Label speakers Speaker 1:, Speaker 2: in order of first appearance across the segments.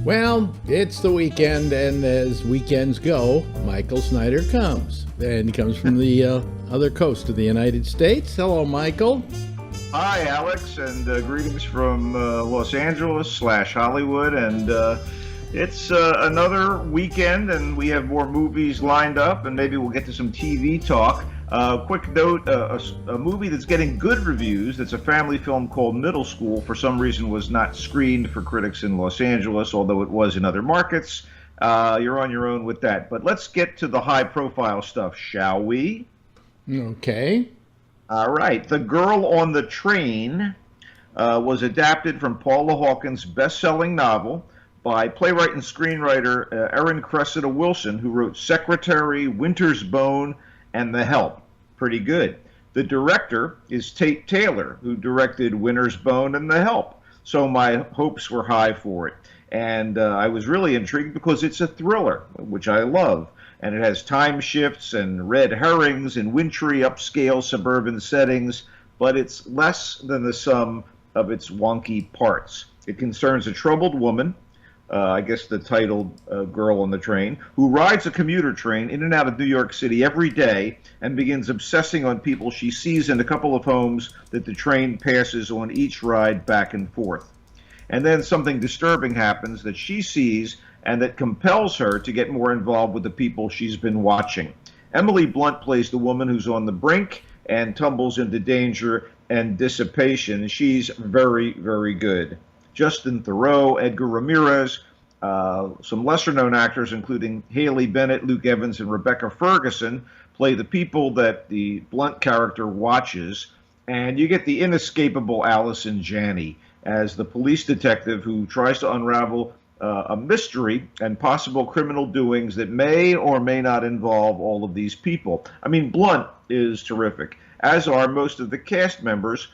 Speaker 1: Well, it's the weekend, and as weekends go, Michael Snyder comes. And he comes from the other coast of the United States. Hello, Michael.
Speaker 2: Hi, Alex, and greetings from Los Angeles slash Hollywood. And it's another weekend, and we have more movies lined up, and maybe we'll get to some TV talk. Quick note, a movie that's getting good reviews, that's a family film called Middle School, for some reason was not screened for critics in Los Angeles, although it was in other markets. You're on your own with that. But let's get to the high-profile stuff, shall we?
Speaker 1: Okay.
Speaker 2: All right. The Girl on the Train was adapted from Paula Hawkins' best-selling novel by playwright and screenwriter Erin Cressida Wilson, who wrote Secretary, Winter's Bone, and The Help. Pretty good. The director is Tate Taylor, who directed Winter's Bone and The Help. So my hopes were high for it. And I was really intrigued because it's a thriller, which I love. And it has time shifts and red herrings and wintry upscale suburban settings, but it's less than the sum of its wonky parts. It concerns a troubled woman, I guess the titled Girl on the Train, who rides a commuter train in and out of New York City every day and begins obsessing on people she sees in a couple of homes that the train passes on each ride back and forth. And then something disturbing happens that she sees and that compels her to get more involved with the people she's been watching. Emily Blunt plays the woman who's on the brink and tumbles into danger and dissipation. She's very, very good. Justin Theroux, Edgar Ramirez, some lesser-known actors, including Haley Bennett, Luke Evans, and Rebecca Ferguson, play the people that the Blunt character watches, and you get the inescapable Allison Janney as the police detective who tries to unravel a mystery and possible criminal doings that may or may not involve all of these people. I mean, Blunt is terrific, as are most of the cast members,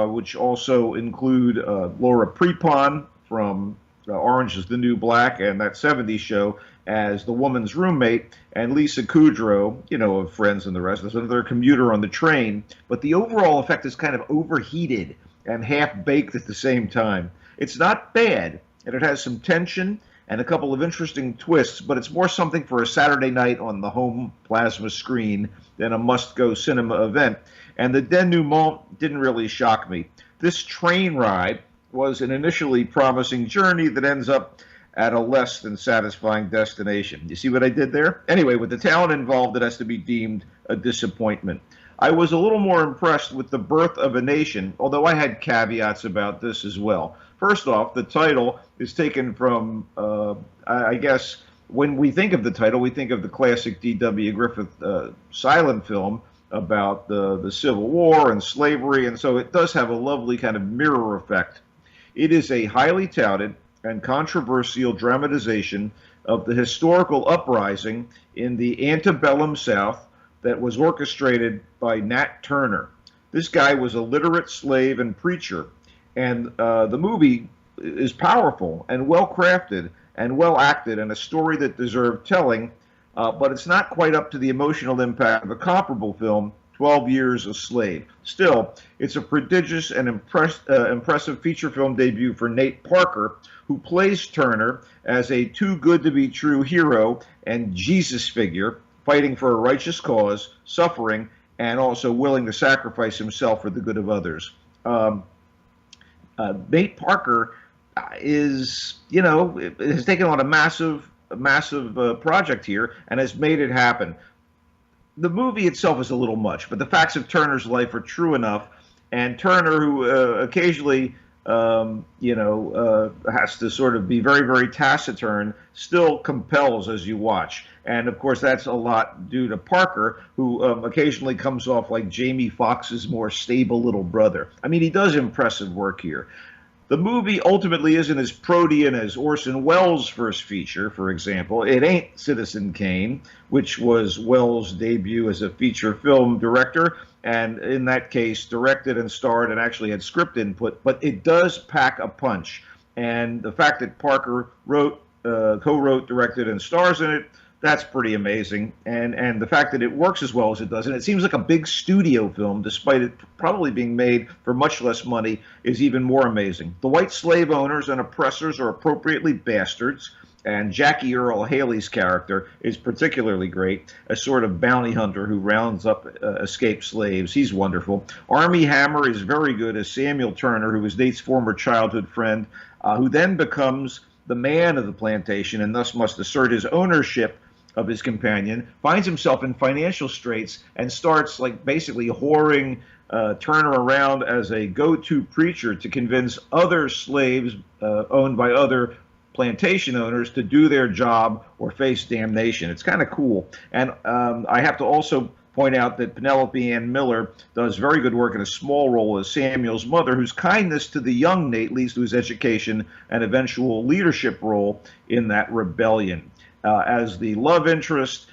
Speaker 2: which also include Laura Prepon from Orange is the New Black and that 70s show as the woman's roommate, and Lisa Kudrow, of Friends and the rest. There's another commuter on the train, but the overall effect is kind of overheated and half-baked at the same time. It's not bad, and it has some tension and a couple of interesting twists, but it's more something for a Saturday night on the home plasma screen than a must-go cinema event. And the denouement didn't really shock me. This train ride was an initially promising journey that ends up at a less than satisfying destination. You see what I did there? Anyway, with the talent involved, it has to be deemed a disappointment. I was a little more impressed with The Birth of a Nation, although I had caveats about this as well. First off, the title is taken from, I guess, when we think of the title, we think of the classic D.W. Griffith silent film about the Civil War and slavery, and so it does have a lovely kind of mirror effect. It is a highly touted and controversial dramatization of the historical uprising in the antebellum South that was orchestrated by Nat Turner. This guy was a literate slave and preacher, and the movie is powerful and well crafted and well acted, and a story that deserved telling, but it's not quite up to the emotional impact of a comparable film, 12 Years a Slave. Still, it's a prodigious and impressive feature film debut for Nate Parker, who plays Turner as a too-good-to-be-true hero and Jesus figure, fighting for a righteous cause, suffering, and also willing to sacrifice himself for the good of others. Nate Parker has taken on a massive project here and has made it happen. The movie itself is a little much, but the facts of Turner's life are true enough, and Turner, who occasionally has to sort of be very, very taciturn, still compels as you watch. And of course, that's a lot due to Parker, who occasionally comes off like Jamie Foxx's more stable little brother. I mean, he does impressive work here. The movie ultimately isn't as protean as Orson Welles' first feature, for example. It ain't Citizen Kane, which was Welles' debut as a feature film director, and in that case directed and starred and actually had script input, but it does pack a punch. And the fact that Parker co-wrote, directed, and stars in it That's pretty amazing, and the fact that it works as well as it does, and it seems like a big studio film, despite it probably being made for much less money, is even more amazing. The white slave owners and oppressors are appropriately bastards, and Jackie Earl Haley's character is particularly great, a sort of bounty hunter who rounds up escaped slaves. He's wonderful. Armie Hammer is very good as Samuel Turner, who was Nate's former childhood friend, who then becomes the man of the plantation and thus must assert his ownership of his companion, finds himself in financial straits and starts like basically whoring Turner around as a go-to preacher to convince other slaves owned by other plantation owners to do their job or face damnation. It's kind of cool. And I have to also point out that Penelope Ann Miller does very good work in a small role as Samuel's mother, whose kindness to the young Nate leads to his education and eventual leadership role in that rebellion. As the love interest,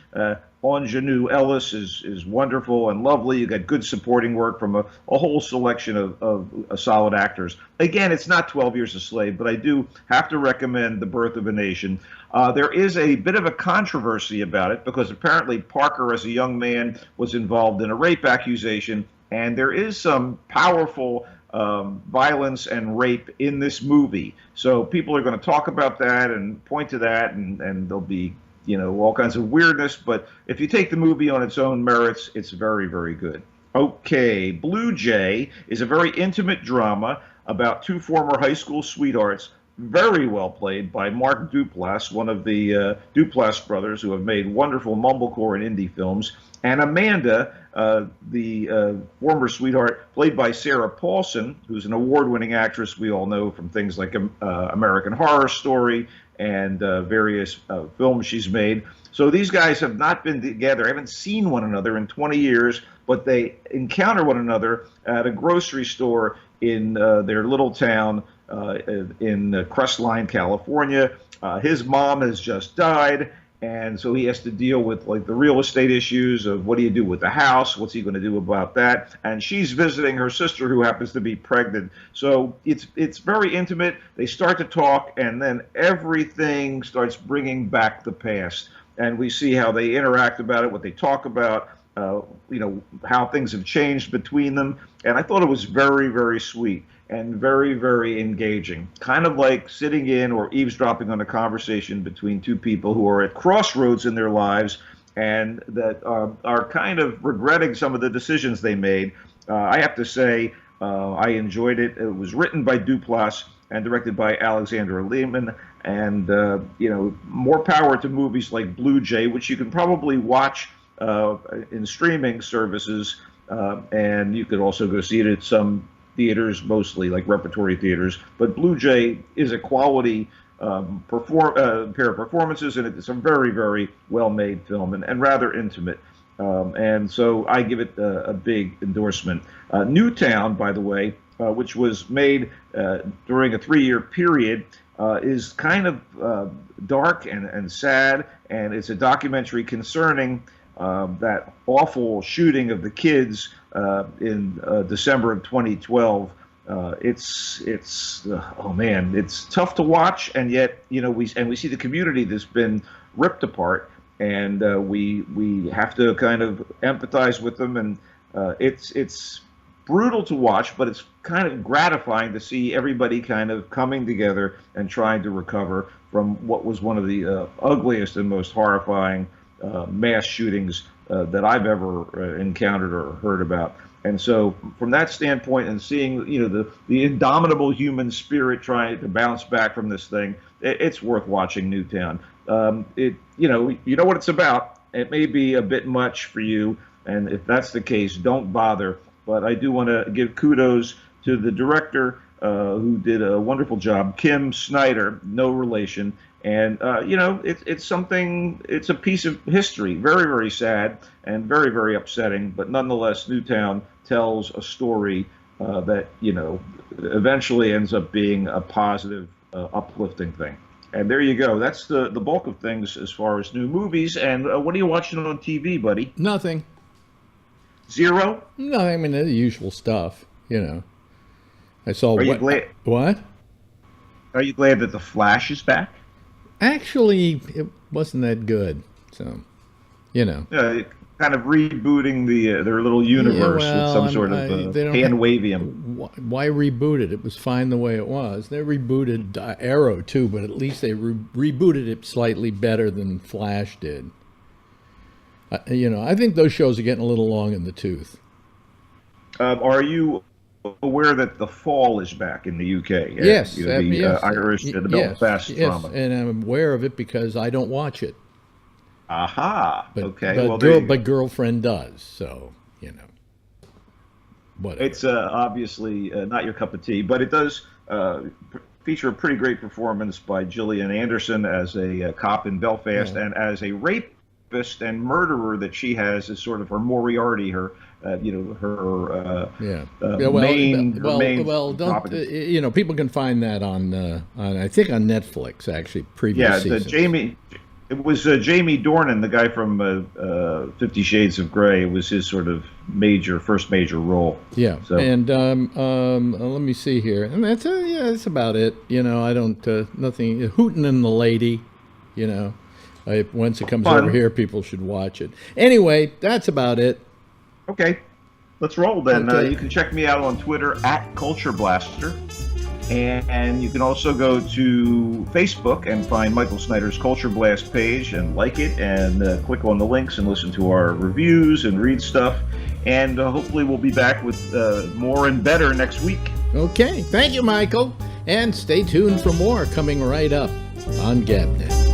Speaker 2: Ingenue Ellis is wonderful and lovely. You got good supporting work from a whole selection of solid actors. Again, it's not 12 Years a Slave, but I do have to recommend The Birth of a Nation. There is a bit of a controversy about it because apparently Parker, as a young man, was involved in a rape accusation, and there is some powerful violence and rape in this movie. So people are going to talk about that and point to that, and there'll be, you know, all kinds of weirdness. But if you take the movie on its own merits, it's very, very good. Okay, Blue Jay is a very intimate drama about two former high school sweethearts, very well played by Mark Duplass, one of the Duplass brothers who have made wonderful mumblecore and indie films, and Amanda, the former sweetheart, played by Sarah Paulson, who's an award-winning actress we all know from things like American Horror Story and various films she's made. So these guys have not been together, haven't seen one another in 20 years, but they encounter one another at a grocery store in their little town in Crestline, California. His mom has just died, and so he has to deal with like the real estate issues of what do you do with the house, what's he going to do about that, and she's visiting her sister who happens to be pregnant. So it's very intimate. They start to talk, and then everything starts bringing back the past, and we see how they interact about it, what they talk about, you know, how things have changed between them. And I thought it was very, very sweet and very, very engaging. Kind of like sitting in or eavesdropping on a conversation between two people who are at crossroads in their lives and that are kind of regretting some of the decisions they made. I have to say, I enjoyed it. It was written by Duplass and directed by Alexandra Lehman. And, you know, more power to movies like Blue Jay, which you can probably watch in streaming services, and you could also go see it at some theaters, mostly like repertory theaters. But Blue Jay is a quality pair of performances, and it's a very, very well-made film and rather intimate. And so I give it a big endorsement. Newtown, by the way, which was made during a 3-year period, is kind of dark and sad, and it's a documentary concerning that awful shooting of the kids in December of 2012. It's oh man, it's tough to watch, and yet, you know, we see the community that's been ripped apart, and we have to kind of empathize with them, and it's brutal to watch, but it's kind of gratifying to see everybody kind of coming together and trying to recover from what was one of the ugliest and most horrifying mass shootings that I've ever encountered or heard about. And so from that standpoint, and seeing, you know, the indomitable human spirit trying to bounce back from this thing, it's worth watching Newtown. You know what it's about. It may be a bit much for you, and if that's the case, don't bother. But I do want to give kudos to the director who did a wonderful job, Kim Snyder, no relation. And, you know, it's something, it's a piece of history, very, very sad and very, very upsetting. But nonetheless, Newtown tells a story that, you know, eventually ends up being a positive, uplifting thing. And there you go. That's the bulk of things as far as new movies. And what are you watching on TV, buddy?
Speaker 1: Nothing.
Speaker 2: Zero?
Speaker 1: No, I mean, the usual stuff, you know. I saw.
Speaker 2: Are you glad?
Speaker 1: What?
Speaker 2: Are you glad that The Flash is back?
Speaker 1: Actually, it wasn't that good. So, you know.
Speaker 2: Kind of rebooting their little universe with some sort of hand-wavium.
Speaker 1: Why reboot it? It was fine the way it was. They rebooted Arrow too, but at least they rebooted it slightly better than Flash did. I think those shows are getting a little long in the tooth.
Speaker 2: Are you aware that The Fall is back in the UK?
Speaker 1: Yes.
Speaker 2: The Irish, the Belfast drama.
Speaker 1: And I'm aware of it because I don't watch it.
Speaker 2: Aha. Okay.
Speaker 1: But girlfriend does. So whatever.
Speaker 2: It's obviously not your cup of tea, but it does feature a pretty great performance by Gillian Anderson as a cop in Belfast, and as a rapist and murderer that she has is sort of her Moriarty, her main.
Speaker 1: People can find that on I think on Netflix actually. Previous seasons.
Speaker 2: It was Jamie Dornan, the guy from 50 Shades of Grey. It was his sort of first major role.
Speaker 1: Yeah. So. And let me see here, and that's about it. I don't nothing. Hooten and the Lady. Once it comes over here, people should watch it. Anyway, that's about it.
Speaker 2: Okay, let's roll then.
Speaker 1: Okay.
Speaker 2: You can check me out on Twitter @CultureBlaster. And you can also go to Facebook and find Michael Snyder's Culture Blast page and like it, and click on the links and listen to our reviews and read stuff. And hopefully we'll be back with more and better next week.
Speaker 1: Okay. Thank you, Michael. And stay tuned for more coming right up on GABNet.